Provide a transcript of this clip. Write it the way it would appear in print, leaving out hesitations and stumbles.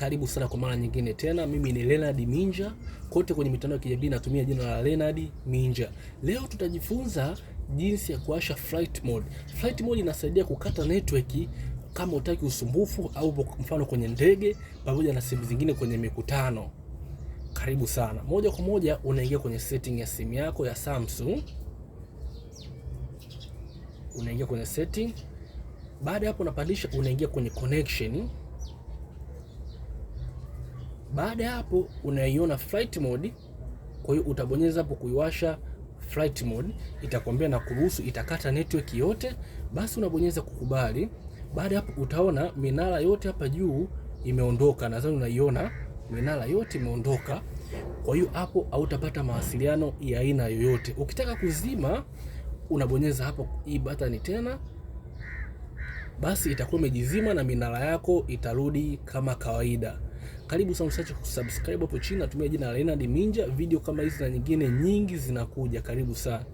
Karibu sana kwa mara nyingine tena. Mimi ni Leonard Minja, kote kwenye mitandao ya kijamii natumia jina la Leonard Minja. Leo tutajifunza jinsi ya kuwasha flight mode. Flight mode inasaidia kukata network kama utaki usumbufu, au mfano kwenye ndege pamoja na sehemu zingine kwenye mikutano. Karibu sana. Moja kwa moja unaingia kwenye setting ya simu yako ya Samsung. Unaingia kwenye setting. Baada hapo unapandisha, unaingia kwenye connection. Baada hapo unaiona flight mode. Kwa hiyo utabonyeza hapo kuiwasha flight mode, itakwambia na kuruhusu itakata network yote, basi unabonyeza kukubali. Baada hapo utaona minara yote hapa juu imeondoka. Nadhani unaiona minara yote imeondoka. Kwa hiyo hapo hautapata mawasiliano ya aina yoyote. Ukitaka kuzima unabonyeza hapo hii button tena, basi itakuwa imejizima na minara yako itarudi kama kawaida. Karibu sana, usiache kusubscribe hapo chini, natumia jina la Leonard Minja. Video kama hizi na nyingine nyingi zinakuja. Karibu sana.